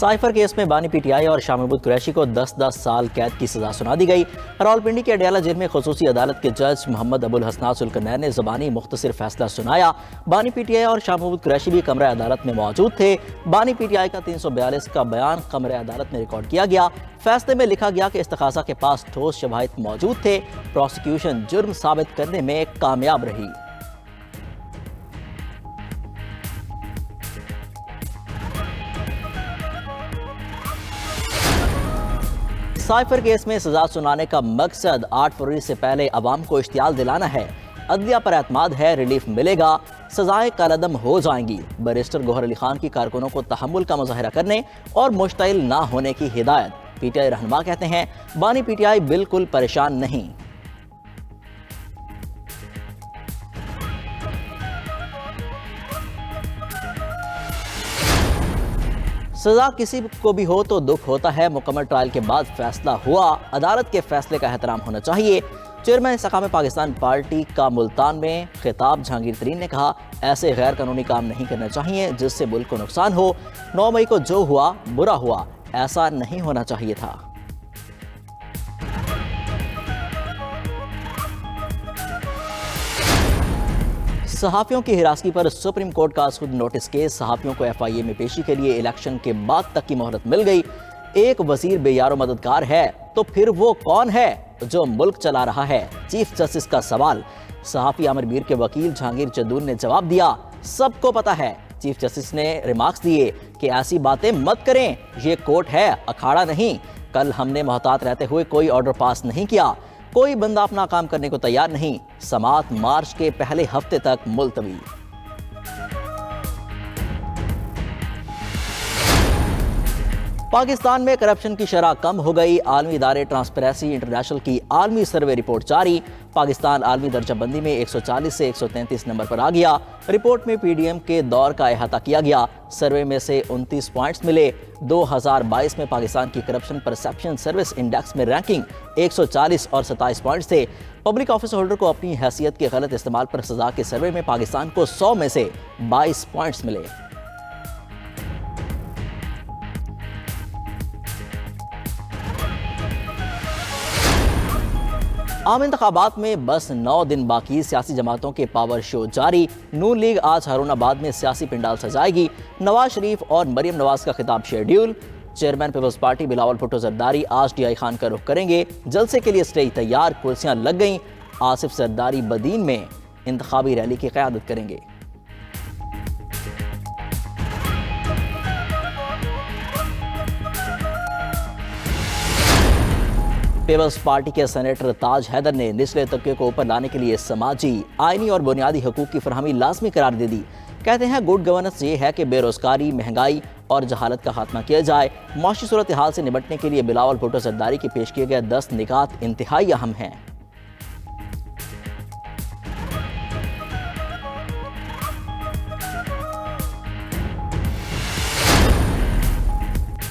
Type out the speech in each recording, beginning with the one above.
Cipher case में बानी PTI और शाह महमूद कुरैशी को 10-10 साल कैद की सजा सुना दी गई। रावलपिंडी के अडयाला जेल में खुसूसी अदालत के जज मोहम्मद अबुल हसनात सुल्कनैन ने ज़बानी मुख्तसर फैसला सुनाया। बानी पीटीआई और शाह महमूद कुरैशी भी कमरा अदालत में मौजूद थे। बानी पीटीआई का 342 का बयान कमरा अदालत में रिकॉर्ड किया गया। फैसले में लिखा गया कि इस्तखाज़ा के पास ठोस शवाहिद मौजूद थे। प्रोसिक्यूशन जुर्म साबित करने में कामयाब रही। साइफर केस में सजा सुनाने का मकसद 8 फरवरी से पहले अवाम को इश्तियाल दिलाना है। अदलिया पर एतमाद है, रिलीफ मिलेगा, सजाएं कलअदम हो जाएंगी। बैरिस्टर गौहर अली खान की कारकुनों को तहम्मुल का मुजाहिरा करने और मुश्तइल ना होने की हिदायत। पीटीआई रहनुमा कहते हैं बानी पीटीआई बिल्कुल परेशान नहीं। सजा किसी को भी हो तो दुख होता है। मुकम्मल ट्रायल के बाद फैसला हुआ, अदालत के फैसले का एहतराम होना चाहिए। चेयरमैन इस्तेकाम पाकिस्तान पार्टी का मुल्तान में खिताब जहांगीर तरीन ने कहा, ऐसे गैर कानूनी काम नहीं करने चाहिए जिससे मुल्क को नुकसान हो। 9 मई को जो हुआ बुरा हुआ, ऐसा नहीं होना चाहिए था। सहाफ़ियों की हिरासगी पर सुप्रीम कोर्ट का खुद नोटिस केस। सहाफ़ियों को FIA में पेशी के लिए इलेक्शन के बाद तक की मोहलत मिल गई। एक वजीर बेयारो मददगार है तो फिर वो कौन है जो मुल्क चला रहा है? चीफ जस्टिस का सवाल। सहाफ़ी आमिर मीर के वकील जहांगीर चंदून ने जवाब दिया, सबको पता है। चीफ जस्टिस ने रिमार्क्स दिए कि ऐसी बातें मत करें, ये कोर्ट है, अखाड़ा नहीं। कल हमने मोहतात रहते हुए कोई ऑर्डर पास नहीं किया। कोई बंदा अपना काम करने को तैयार नहीं। समाअत मार्च के पहले हफ्ते तक मुलतवी। पाकिस्तान में करप्शन की शरह कम हो गई। आलमी इदारे ट्रांसपेरेंसी इंटरनेशनल की आलमी सर्वे रिपोर्ट जारी। पाकिस्तान आलमी दर्जाबंदी में 140 से 133 नंबर पर आ गया। रिपोर्ट में PDM के दौर का अहाता किया गया। सर्वे में से 29 पॉइंट्स मिले। 2022 में पाकिस्तान की करप्शन परसेप्शन सर्विस इंडेक्स में रैंकिंग 140 और 27 पॉइंट्स थे। पब्लिक ऑफिस होल्डर को अपनी हैसियत के गलत इस्तेमाल पर सजा के सर्वे में पाकिस्तान को 100 में से 22 पॉइंट्स मिले। आम इंतखाबात में बस 9 दिन बाकी। सियासी जमातों के पावर शो जारी। नून लीग आज हारूनाबाद में सियासी पंडाल सजाएगी। नवाज शरीफ और मरियम नवाज का खिताब schedule. Chairman peoples party Bilawal Bhutto Zardari आज DI खान का रुख करेंगे। जलसे के लिए स्टेज तैयार, कुर्सियां लग गईं। आसिफ जरदारी बदीन में इंतखाबी रैली की क़यादत करेंगे। पीपल्स पार्टी के सेनेटर ताज हैदर ने निचले तबके को ऊपर लाने के लिए समाजी, आईनी और बुनियादी हकूक की फरहमी लाजमी करार दे दी। कहते हैं गुड गवर्नेंस ये है कि बेरोजगारी, महंगाई और जहालत का खात्मा किया जाए। माशी सूरत हाल से निपटने के लिए बिलावल भुट्टो जरदारी की पेश किए गए 10 निकात इंतहाई अहम हैं।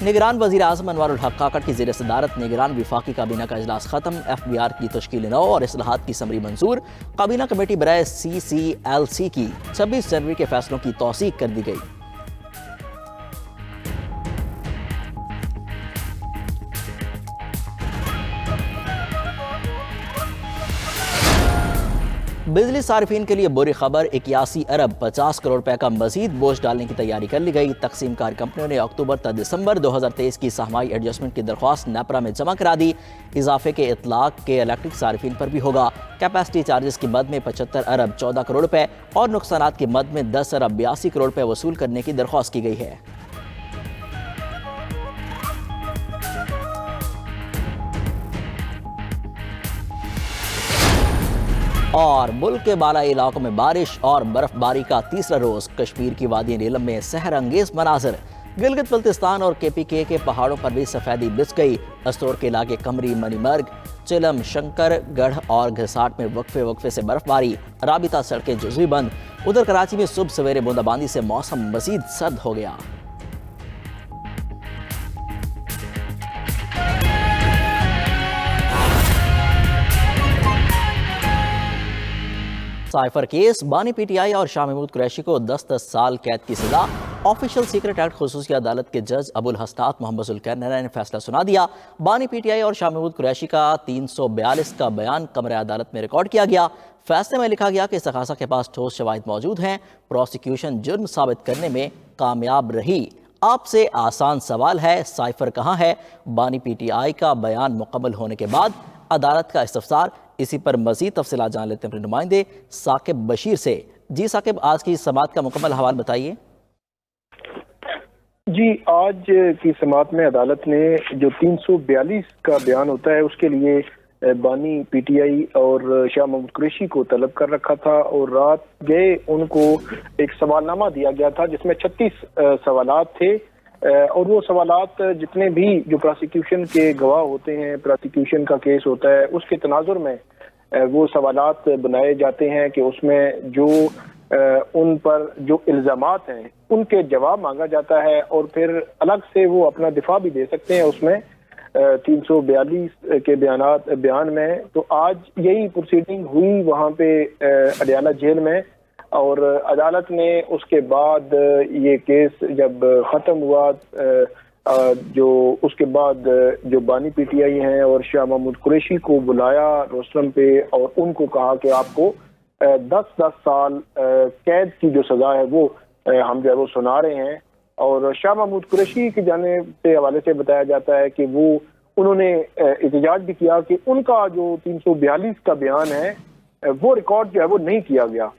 निगरान वज़ीर आज़म अनवारुल हक काकड़ की ज़ेर सदारत निगरान विफाकी काबीना का इजलास खत्म। FBR की तश्कील नौ और इस्लाहात की समरी मंजूर। काबीना कमेटी बराए CCLC की 26 जनवरी के फैसलों की तौसीक कर दी गई। बिजली सार्फिन के लिए बुरी खबर। 81 अरब 50 करोड़ रुपए का मजीद बोझ डालने की तैयारी कर ली गई। तकसीम कार कंपनियों ने अक्टूबर तक दिसंबर 2023 की सहमाई एडजस्टमेंट की दरख्वास्त नेपरा में जमा करा दी। इजाफे के इतलाक के इलेक्ट्रिक सार्फिन पर भी होगा। कैपेसिटी चार्जेस की मद में 75 अरब 14 करोड़ रुपए और नुकसानात की मद में 10 अरब 82 करोड़ रुपए वसूल करने की दरख्वास्त की गई है। और मुल्क के बालाई इलाकों में बारिश और बर्फबारी का तीसरा रोज। कश्मीर की वादी नीलम में सहर अंगेज मनाजर। गिलगित बल्तिस्तान और KPK के पहाड़ों पर भी सफेदी बिछ गई। अस्तोर के इलाके कमरी, मनीमर्ग, चिलम, शंकर गढ़ और घसाट में वक्फे से बर्फबारी। राबिता सड़कें जुज़वी बंद। उधर कराची में सुबह सवेरे बूंदाबांदी से मौसम मजीद सर्द हो गया। साइफर केस, बानी PTI और शाह महमूद कुरैशी को 10-10 साल कैद की सजा। ऑफिशियल सीक्रेट एक्ट खुसूसी अदालत के जज अबुल हसनात मोहम्मद जुल्करनैन ने फैसला सुना दिया। बानी पीटीआई और शाह महमूद कुरैशी का 342 का बयान कमरे अदालत में रिकॉर्ड किया गया। फैसले में लिखा गया कि सखासा के पास ठोस शवाहिद मौजूद हैं, प्रोसिक्यूशन जुर्म साबित करने में कामयाब रही। आपसे आसान सवाल है, साइफर कहाँ है? बानी पीटीआई का बयान मुकम्मल होने के बाद अदालत का इस्तफसार। इसी पर मजीद तफसीलात जान लेते हैं अपने नुमाइंदे साकिब बशीर से। जी साकिब, आज की समाअत का मुकम्मल हवाल बताइए। जी, आज की समाअत में अदालत ने जो 342 का बयान होता है उसके लिए बानी पीटीआई और शाह महमूद कुरैशी को तलब कर रखा था और रात गए उनको एक सवालनामा दिया गया था जिसमें 36 सवालात थे और वो सवालात जितने भी जो प्रोसिक्यूशन के गवाह होते हैं, प्रोसिक्यूशन का केस होता है, उसके तनाजुर में वो सवालात बनाए जाते हैं कि उसमें जो उन पर जो इल्जामात हैं उनके जवाब मांगा जाता है और फिर अलग से वो अपना दिफा भी दे सकते हैं उसमें 342 के बयान में। तो आज यही प्रोसीडिंग हुई वहाँ पे अडयाला जेल में और अदालत ने उसके बाद ये केस जब ख़त्म हुआ जो उसके बाद जो बानी पीटीआई हैं और शाह महमूद कुरैशी को बुलाया रोस्टरम पे और उनको कहा कि आपको 10-10 साल कैद की जो सजा है वो हम जो है वो सुना रहे हैं। और शाह महमूद कुरैशी की जानिब से हवाले से बताया जाता है कि वो उन्होंने एहतजाज भी किया कि उनका जो 342 का बयान है वो रिकॉर्ड जो है वो नहीं किया गया।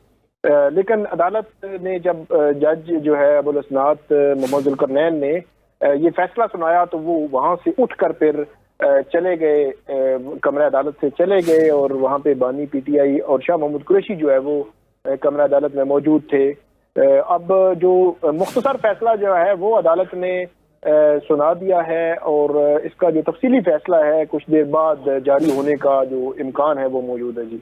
लेकिन अदालत ने जब जज जो है अबुल हसनात मोहम्मद जुल्करनैन ने ये फैसला सुनाया तो वो वहाँ से उठकर फिर चले गए, कमरा अदालत से चले गए और वहाँ पे बानी पीटीआई और शाह महमूद कुरैशी जो है वो कमरा अदालत में मौजूद थे। अब जो मुख्तसर फैसला जो है वो अदालत ने सुना दिया है और इसका जो तफसीली फैसला है कुछ देर बाद जारी होने का जो इम्कान है वो मौजूद है। जी